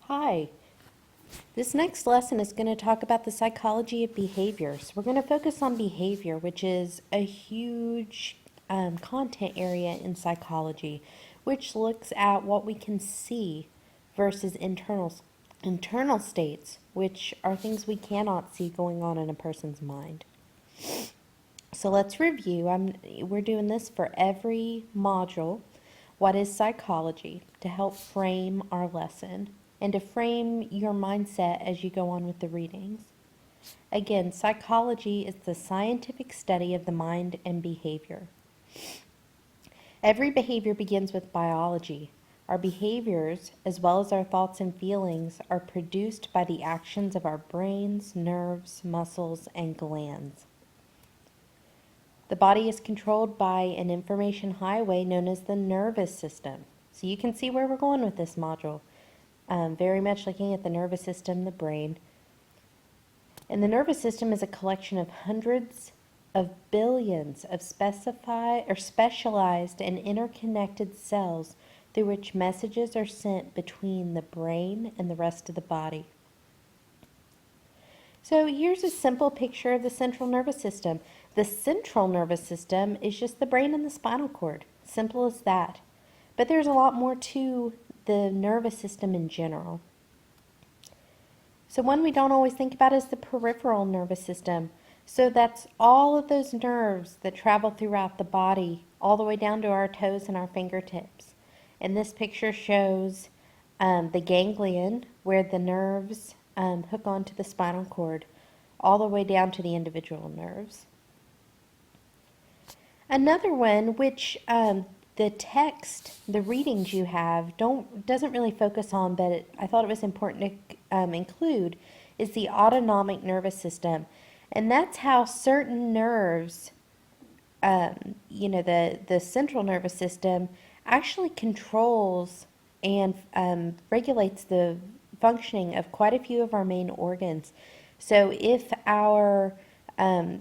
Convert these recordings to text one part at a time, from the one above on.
Hi, this next lesson is going to talk about the psychology of behavior. So we're going to focus on behavior, which is a huge content area in psychology, which looks at what we can see versus internal states, which are things we cannot see going on in a person's mind. So let's review. We're doing this for every module. What is psychology? To help frame our lesson and to frame your mindset as you go on with the readings. Again, psychology is the scientific study of the mind and behavior. Every behavior begins with biology. Our behaviors, as well as our thoughts and feelings, are produced by the actions of our brains, nerves, muscles, and glands. The body is controlled by an information highway known as the nervous system. So you can see where we're going with this module. Very much looking at the nervous system, the brain. And the nervous system is a collection of hundreds of billions of specialized and interconnected cells through which messages are sent between the brain and the rest of the body. So here's a simple picture of the central nervous system. The central nervous system is just the brain and the spinal cord. Simple as that. But there's a lot more to the nervous system in general. So one we don't always think about is the peripheral nervous system. So that's all of those nerves that travel throughout the body, all the way down to our toes and our fingertips. And this picture shows the ganglion, where the nerves hook onto the spinal cord, all the way down to the individual nerves. Another one, which the text, the readings you have, doesn't really focus on, but I thought it was important to include, is the autonomic nervous system. And that's how certain nerves, the central nervous system actually controls and regulates the functioning of quite a few of our main organs. So if our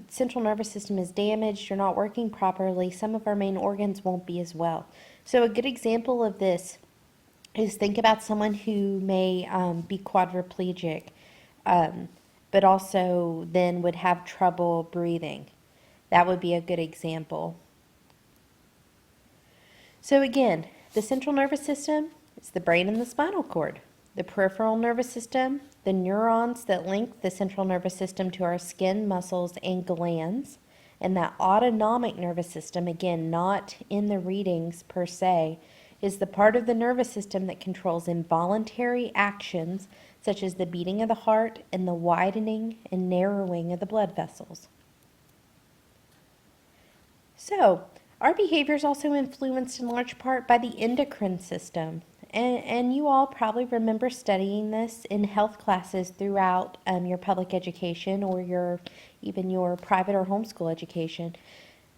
central nervous system is damaged or not working properly, some of our main organs won't be as well. So a good example of this is think about someone who may be quadriplegic, but also then would have trouble breathing. That would be a good example. So again, the central nervous system is the brain and the spinal cord. The peripheral nervous system, the neurons that link the central nervous system to our skin, muscles, and glands. And that autonomic nervous system, again, not in the readings per se, is the part of the nervous system that controls involuntary actions such as the beating of the heart and the widening and narrowing of the blood vessels. So, our behavior is also influenced in large part by the endocrine system. And you all probably remember studying this in health classes throughout your public education or even your private or homeschool education.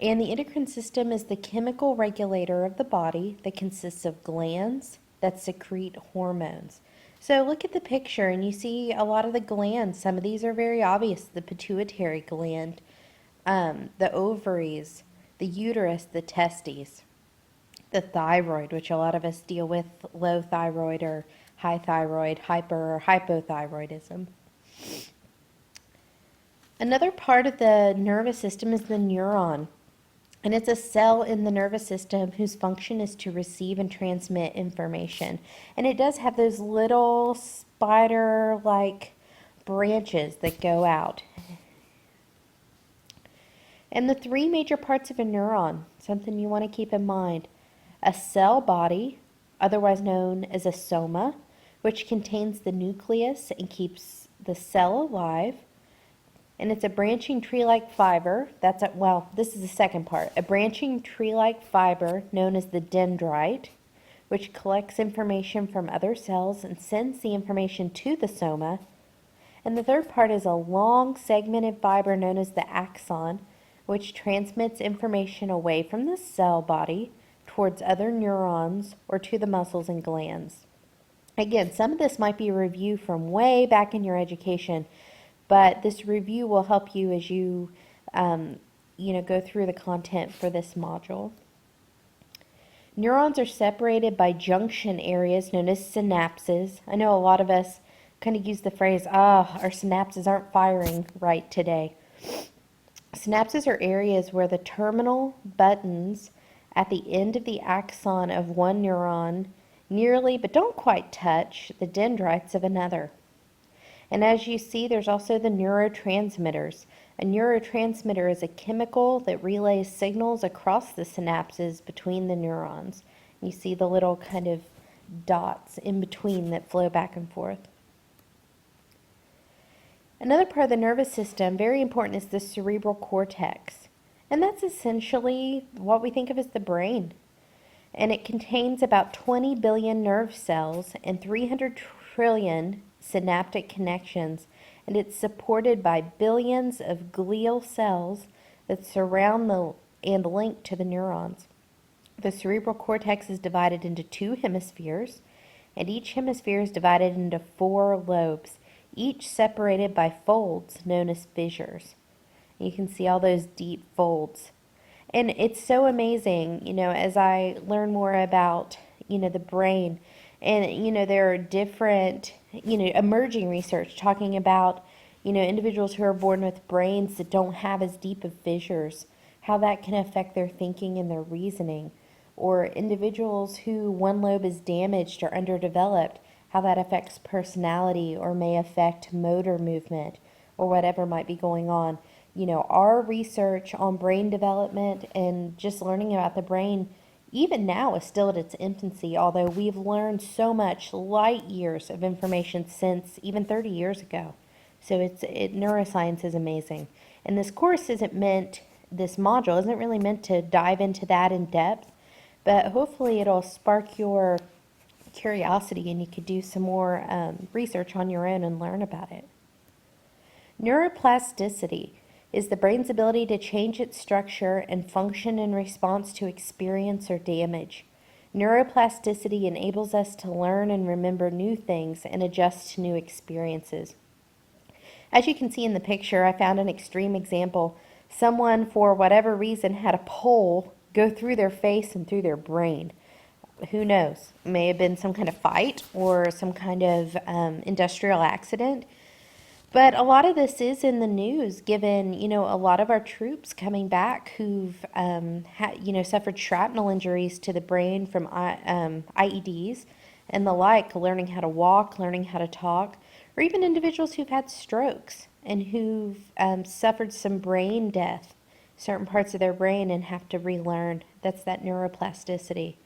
And the endocrine system is the chemical regulator of the body that consists of glands that secrete hormones. So look at the picture and you see a lot of the glands. Some of these are very obvious. The pituitary gland, the ovaries, the uterus, the testes. The thyroid, which a lot of us deal with low thyroid or high thyroid, hyper or hypothyroidism. Another part of the nervous system is the neuron. And it's a cell in the nervous system whose function is to receive and transmit information. And it does have those little spider-like branches that go out. And the three major parts of a neuron, something you want to keep in mind. A cell body, otherwise known as a soma, which contains the nucleus and keeps the cell alive. And it's a branching tree-like fiber. This is the second part. A branching tree-like fiber known as the dendrite, which collects information from other cells and sends the information to the soma. And the third part is a long segmented fiber known as the axon, which transmits information away from the cell body towards other neurons or to the muscles and glands. Again, some of this might be a review from way back in your education, but this review will help you as you, go through the content for this module. Neurons are separated by junction areas known as synapses. I know a lot of us kind of use the phrase, our synapses aren't firing right today. Synapses are areas where the terminal buttons at the end of the axon of one neuron nearly but don't quite touch the dendrites of another. And as you see, there's also the neurotransmitters. A neurotransmitter is a chemical that relays signals across the synapses between the neurons. You see the little kind of dots in between that flow back and forth. Another part of the nervous system, very important, is the cerebral cortex. And that's essentially what we think of as the brain. And it contains about 20 billion nerve cells and 300 trillion synaptic connections. And it's supported by billions of glial cells that surround and link to the neurons. The cerebral cortex is divided into 2 hemispheres, and each hemisphere is divided into 4 lobes, each separated by folds known as fissures. You can see all those deep folds. And it's so amazing, as I learn more about, the brain. And, there are different, emerging research talking about, individuals who are born with brains that don't have as deep of fissures, how that can affect their thinking and their reasoning. Or individuals who one lobe is damaged or underdeveloped, how that affects personality or may affect motor movement or whatever might be going on. Our research on brain development and just learning about the brain, even now, is still at its infancy, although we've learned so much light years of information since even 30 years ago. So neuroscience is amazing. And this course this module isn't really meant to dive into that in depth, but hopefully it'll spark your curiosity and you could do some more research on your own and learn about it. Neuroplasticity is the brain's ability to change its structure and function in response to experience or damage. Neuroplasticity enables us to learn and remember new things and adjust to new experiences. As you can see in the picture, I found an extreme example. Someone, for whatever reason, had a pole go through their face and through their brain. Who knows? It may have been some kind of fight or some kind of industrial accident. But a lot of this is in the news, given, a lot of our troops coming back who've, suffered shrapnel injuries to the brain from IEDs and the like, learning how to walk, learning how to talk, or even individuals who've had strokes and who've suffered some brain death, certain parts of their brain, and have to relearn. That's that neuroplasticity.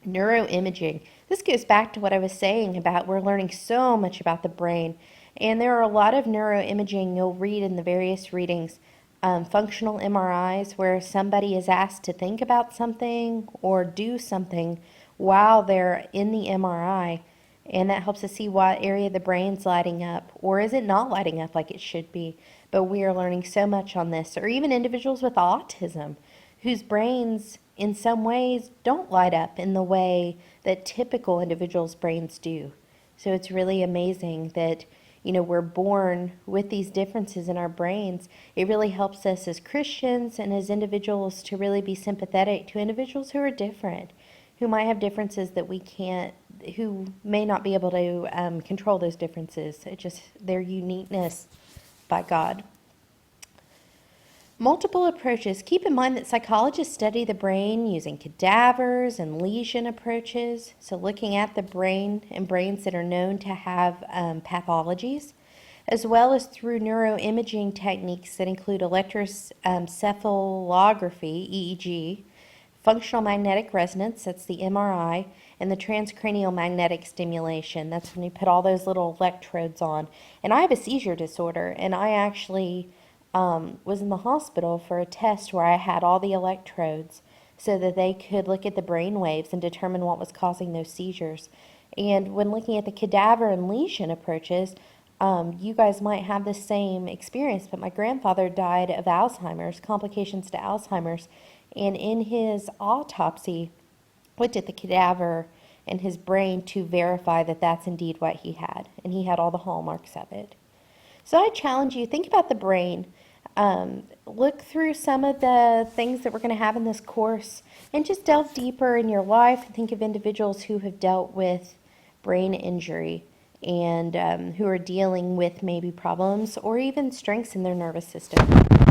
Neuroimaging. This goes back to what I was saying about we're learning so much about the brain. And there are a lot of neuroimaging you'll read in the various readings. Functional MRIs, where somebody is asked to think about something or do something while they're in the MRI. And that helps us see what area of the brain's lighting up, or is it not lighting up like it should be. But we are learning so much on this. Or even individuals with autism, whose brains in some ways don't light up in the way that typical individuals' brains do. So it's really amazing that we're born with these differences in our brains. It really helps us as Christians and as individuals to really be sympathetic to individuals who are different, who might have differences that we can't, who may not be able to control those differences. It's just their uniqueness by God. Multiple approaches. Keep in mind that psychologists study the brain using cadavers and lesion approaches, so looking at the brain and brains that are known to have pathologies, as well as through neuroimaging techniques that include electroencephalography, EEG, functional magnetic resonance, that's the MRI, and the transcranial magnetic stimulation. That's when you put all those little electrodes on. And I have a seizure disorder, and I actually was in the hospital for a test where I had all the electrodes so that they could look at the brain waves and determine what was causing those seizures. And when looking at the cadaver and lesion approaches, you guys might have the same experience, but my grandfather died of Alzheimer's, complications to Alzheimer's, and in his autopsy, looked at the cadaver and his brain to verify that that's indeed what he had, and he had all the hallmarks of it. So I challenge you, think about the brain. Look through some of the things that we're going to have in this course and just delve deeper in your life and think of individuals who have dealt with brain injury and who are dealing with maybe problems or even strengths in their nervous system.